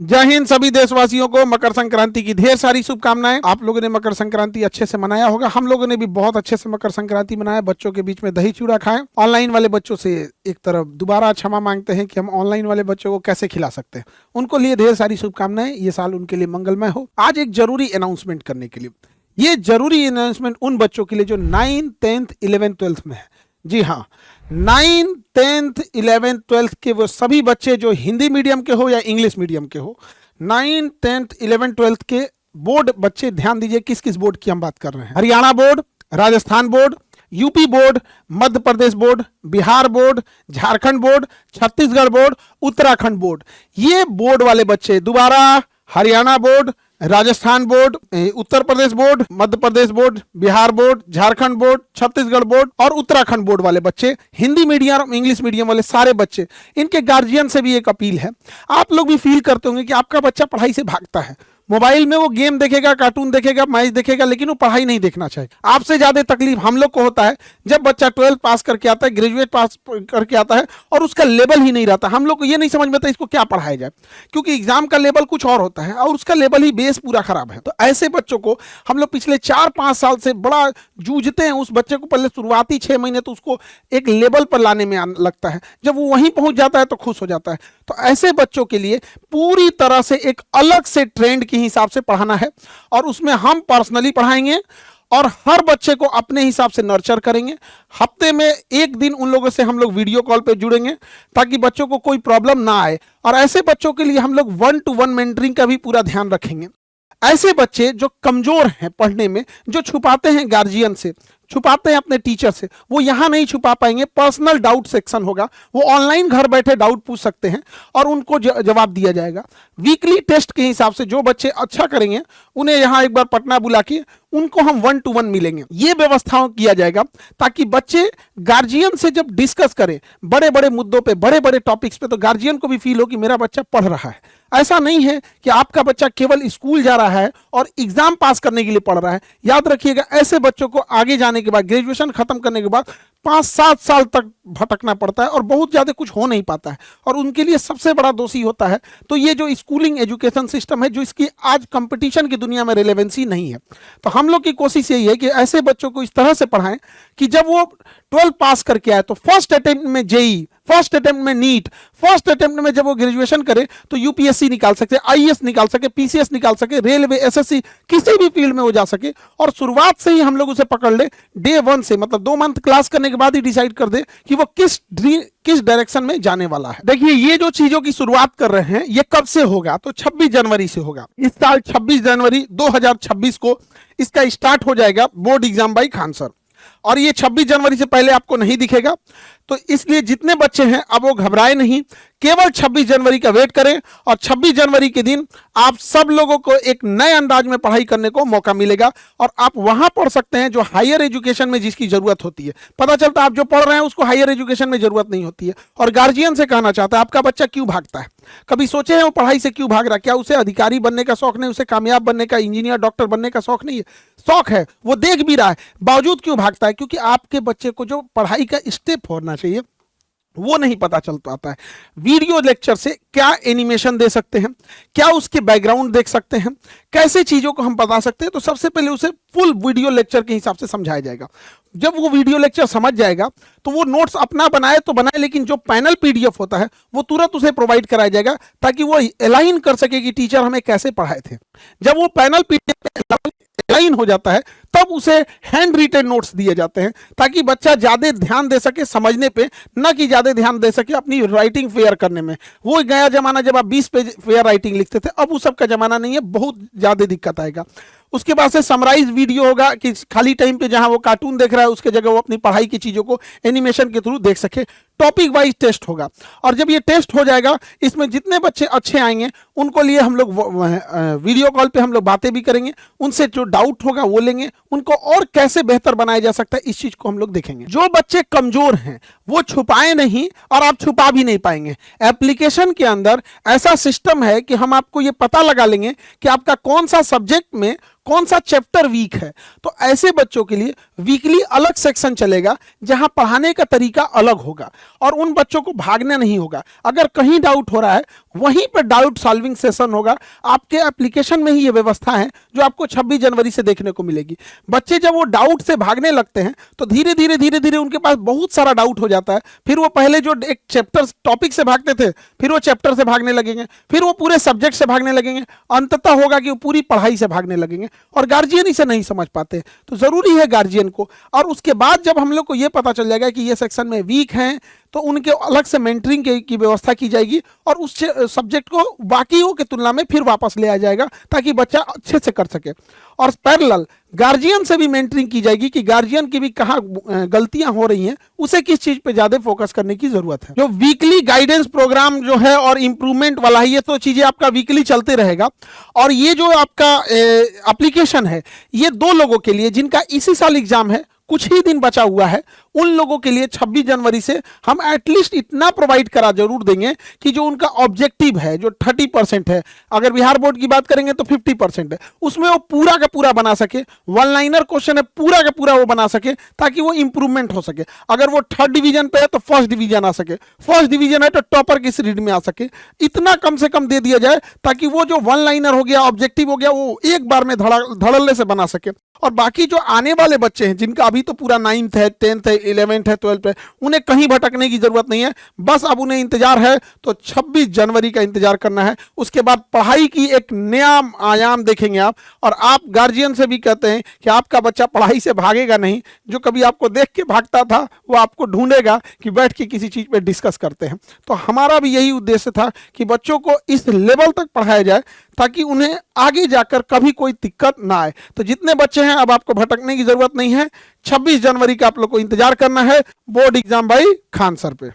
जय हिंद सभी देशवासियों को मकर संक्रांति की ढेर सारी शुभकामनाएं। आप लोगों ने मकर संक्रांति अच्छे से मनाया होगा। हम लोगों ने भी बहुत अच्छे से मकर संक्रांति मनाया। बच्चों के बीच में दही चूड़ा खाएं। ऑनलाइन वाले बच्चों से एक तरफ दोबारा क्षमा मांगते हैं कि हम ऑनलाइन वाले बच्चों को कैसे खिला सकते हैं। उनको लिए ढेर सारी शुभकामनाएं। ये साल उनके लिए मंगलमय हो। आज एक जरूरी अनाउंसमेंट करने के लिए, ये जरूरी अनाउंसमेंट उन बच्चों के लिए जो 9th 10th 11th 12th में है। जी हाँ, 9th 10th 11th 12th के वो सभी बच्चे जो हिंदी मीडियम के हो या इंग्लिश मीडियम के हो, 9th 10th 11th 12th के बोर्ड बच्चे ध्यान दीजिए। किस किस बोर्ड की हम बात कर रहे हैं? Haryana board, Rajasthan board, UP board, Madhya Pradesh board, Bihar board, Jharkhand board, Chhattisgarh board, Uttarakhand board. ये बोर्ड वाले बच्चे दोबारा Haryana board, Rajasthan board, Uttar Pradesh board, Madhya Pradesh board, Bihar board, Jharkhand board, Chhattisgarh board और उत्तराखंड बोर्ड वाले बच्चे, हिंदी मीडियम इंग्लिश मीडियम वाले सारे बच्चे, इनके गार्जियन से भी एक अपील है। आप लोग भी फील करते होंगे कि आपका बच्चा पढ़ाई से भागता है। मोबाइल में वो गेम देखेगा, कार्टून देखेगा, मैच देखेगा, लेकिन वो पढ़ाई नहीं देखना चाहिए। आपसे ज्यादा तकलीफ हम लोग को होता है जब बच्चा 12th पास करके आता है, ग्रेजुएट पास करके आता है और उसका लेवल ही नहीं रहता। हम लोग को ये नहीं समझ में आता इसको क्या पढ़ाया जाए, क्योंकि एग्जाम का लेवल कुछ और होता है और उसका लेवल ही बेस पूरा खराब है। तो ऐसे बच्चों को हम लोग पिछले 4-5 साल से बड़ा जूझते हैं। उस बच्चे को पहले शुरुआती 6 महीने तो उसको एक लेवल पर लाने में लगता है, जब वो वहीं पहुंच जाता है तो खुश हो जाता है। तो ऐसे बच्चों के लिए पूरी तरह से एक अलग से ट्रेंड के हिसाब से पढ़ाना है और उसमें हम पर्सनली पढ़ाएंगे और हर बच्चे को अपने हिसाब से नर्चर करेंगे। हफ्ते में एक दिन उन लोगों से हम लोग वीडियो कॉल पे जुड़ेंगे ताकि बच्चों को कोई प्रॉब्लम ना आए। और ऐसे बच्चों के लिए हम लोग 1-to-1 मेंटरिंग का भी पूरा ध्यान रखेंगे। ऐसे बच्चे जो कमजोर हैं पढ़ने में, जो छुपाते हैं गार्जियन से, छुपाते हैं अपने टीचर से, वो यहां नहीं छुपा पाएंगे। पर्सनल डाउट सेक्शन होगा, वो ऑनलाइन घर बैठे डाउट पूछ सकते हैं और उनको जवाब दिया जाएगा। वीकली टेस्ट के हिसाब से जो बच्चे अच्छा करेंगे उन्हें यहां एक बार पटना बुला के उनको हम 1-to-1 मिलेंगे। ये व्यवस्थाओं किया जाएगा ताकि बच्चे गार्जियन से जब डिस्कस करें बड़े बड़े मुद्दों पे, बड़े बड़े टॉपिक्स पे, तो गार्जियन को भी फील हो कि मेरा बच्चा पढ़ रहा है। ऐसा नहीं है कि आपका बच्चा केवल स्कूल जा रहा है और एग्जाम पास करने के लिए पढ़ रहा है। याद रखिएगा, ऐसे बच्चों को आगे जाने के बाद, ग्रेजुएशन खत्म करने के बाद 5-7 साल तक भटकना पड़ता है और बहुत ज्यादा कुछ हो नहीं पाता है और उनके लिए सबसे बड़ा दोषी होता है। तो ये जो स्कूलिंग एजुकेशन सिस्टम है, जो इसकी आज कंपटीशन की दुनिया में रिलेवेंसी नहीं है, तो हम लोग की कोशिश यही है कि ऐसे बच्चों को इस तरह से पढ़ाएं कि जब वो 12 पास करके आए तो फर्स्ट अटेम्प्ट में जेई, फर्स्ट अटेम्प्ट में नीट, फर्स्ट अटेम्प्ट में जब वो ग्रेजुएशन करे तो यूपीएससी निकाल सके, आईएएस निकाल सके, पीसीएस निकाल सके, रेलवे, एसएससी, किसी भी फील्ड में वो जा सके। और शुरुआत से ही हम लोग उसे पकड़ ले, डे 1 से, मतलब 2 मंथ क्लास करने के बाद ही डिसाइड कर दे कि वो किस डायरेक्शन में जाने वाला है। देखिए, ये जो चीजों की शुरुआत कर रहे हैं ये कब से होगा? तो 26 जनवरी से होगा। इस साल 26 जनवरी 2026 को इसका स्टार्ट हो जाएगा board exam by Khan sir. और ये 26 जनवरी से पहले आपको नहीं दिखेगा, तो इसलिए जितने बच्चे हैं अब वो घबराए नहीं, केवल 26 जनवरी का वेट करें और 26 जनवरी के दिन आप सब लोगों को एक नए अंदाज में पढ़ाई करने को मौका मिलेगा और आप वहां पढ़ सकते हैं जो हायर एजुकेशन में जिसकी जरूरत होती है। पता चलता है आप जो पढ़ रहे हैं उसको हायर एजुकेशन में जरूरत नहीं होती है। और गार्जियन से कहना चाहता है, आपका बच्चा क्यों भागता है? कभी सोचे हैं वो पढ़ाई से क्यों भाग रहा है? क्या उसे अधिकारी बनने का शौक नहीं, उसे कामयाब बनने का, इंजीनियर, डॉक्टर बनने का शौक नहीं है? शौक है, वो देख भी रहा है, बावजूद क्यों भागता है? क्योंकि आपके बच्चे को जो पढ़ाई का स्टेप होना चाहिए वो नहीं पता चल पाता है। वीडियो लेक्चर से क्या एनिमेशन दे सकते हैं, क्या उसके बैकग्राउंड देख सकते हैं, कैसे चीजों को हम बता सकते हैं, तो सबसे पहले उसे फुल वीडियो लेक्चर के हिसाब से समझाया जाएगा। जब वो वीडियो लेक्चर समझ जाएगा तो वो नोट्स अपना बनाए तो बनाए, लेकिन जो पैनल पीडीएफ होता है वो तुरंत उसे प्रोवाइड कराया जाएगा ताकि वो अलाइन कर सके कि टीचर हमें कैसे पढ़ाए थे। जब वो पैनल पीडीएफ अलाइन हो जाता है तब उसे हैंड रिटन नोट्स दिए जाते हैं ताकि बच्चा ज्यादा ध्यान दे सके समझने पे, ना कि ज्यादा ध्यान दे सके अपनी राइटिंग फेयर करने में। वो गया जमाना जब आप 20 पेज फेयर राइटिंग लिखते थे, अब उस सब का जमाना नहीं है, बहुत ज्यादा दिक्कत आएगा। उसके बाद से समराइज वीडियो होगा कि खाली टाइम पे जहां वो कार्टून देख रहा है उसके जगह वो अपनी पढ़ाई की चीजों को एनिमेशन के थ्रू देख सके। टॉपिक वाइज टेस्ट होगा और जब ये टेस्ट हो जाएगा, इसमें जितने बच्चे अच्छे आएंगे उनको लिए हम लोग वीडियो कॉल पे हम लोग बातें भी करेंगे, उनसे जो डाउट होगा वो लेंगे, उनको और कैसे बेहतर बनाया जा सकता है इस चीज को हम लोग देखेंगे। जो बच्चे कमजोर हैं वो छुपाए नहीं और आप छुपा भी नहीं पाएंगे। एप्लीकेशन के अंदर ऐसा सिस्टम है कि हम आपको ये पता लगा लेंगे कि आपका कौन सा सब्जेक्ट में कौन सा चैप्टर वीक है। तो ऐसे बच्चों के लिए वीकली अलग सेक्शन चलेगा जहां पढ़ाने का तरीका अलग होगा। और उन बच्चों को भागना नहीं होगा। अगर कहीं डाउट हो रहा है वहीं पर डाउट सॉल्विंग सेशन होगा। आपके एप्लीकेशन में ही ये व्यवस्था है जो आपको 26 जनवरी से देखने को मिलेगी। बच्चे जब वो डाउट से भागने लगते हैं तो धीरे धीरे उनके पास बहुत सारा डाउट हो जाता है। फिर वो पहले जो एक चैप्टर टॉपिक से भागते थे फिर वो चैप्टर से भागने लगेंगे, फिर वो पूरे सब्जेक्ट से भागने लगेंगे, अंततः होगा कि वो पूरी पढ़ाई से भागने लगेंगे और गार्जियन इसे नहीं समझ पाते। तो जरूरी है गार्जियन को, और उसके बाद जब हम लोग को ये पता चल जाएगा कि ये सेक्शन में वीक हैं तो उनके अलग से मेंटरिंग की व्यवस्था की जाएगी और उस सब्जेक्ट को बाकियों की तुलना में फिर वापस ले आ जाएगा ताकि बच्चा अच्छे से कर सके। और पैरेलल गार्जियन से भी मेंटरिंग की जाएगी कि गार्जियन की भी कहाँ गलतियां हो रही हैं, उसे किस चीज पे ज्यादा फोकस करने की जरूरत है। जो वीकली गाइडेंस प्रोग्राम जो है और इंप्रूवमेंट वाला है, ये तो चीजें आपका वीकली चलते रहेगा। और ये जो आपका एप्लीकेशन है ये 2 लोगों के लिए जिनका इसी साल एग्जाम है, कुछ ही दिन बचा हुआ है, उन लोगों के लिए 26 जनवरी से हम एटलीस्ट इतना प्रोवाइड करा जरूर देंगे कि जो उनका ऑब्जेक्टिव है जो 30% है, अगर बिहार बोर्ड की बात करेंगे तो 50% है, उसमें वो पूरा का पूरा बना सके। वन लाइनर क्वेश्चन है पूरा का पूरा वो बना सके ताकि वो इंप्रूवमेंट हो सके। अगर वो 3rd डिवीजन पे है तो 1st डिवीजन आ सके, 1st डिवीजन है तो टॉपर की सीरीज में आ सके। इतना कम से कम दे दिया जाए ताकि वो जो वन लाइनर हो गया, ऑब्जेक्टिव हो गया, वो एक बार में धड़ल्ले से बना सके। और बाकी जो आने वाले बच्चे हैं जिनका अभी तो पूरा 9th है, 10th है, 11th है, 12th है, उन्हें कहीं भटकने की जरूरत नहीं है। बस अब उन्हें इंतजार है तो 26 जनवरी का इंतजार करना है। उसके बाद पढ़ाई की एक नया आयाम देखेंगे आप। और आप गार्जियन से भी कहते हैं कि आपका बच्चा पढ़ाई से भागेगा नहीं, जो कभी आपको देख के भागता था वो आपको ढूंढेगा कि बैठ के किसी चीज पे डिस्कस करते हैं। तो हमारा भी यही उद्देश्य था कि बच्चों को इस लेवल तक पढ़ाया जाए ताकि उन्हें आगे जाकर कभी कोई दिक्कत ना आए। तो जितने बच्चे हैं अब आपको भटकने की जरूरत नहीं है। 26 जनवरी का आप लोग को इंतजार करना है board exam by Khan sir पे।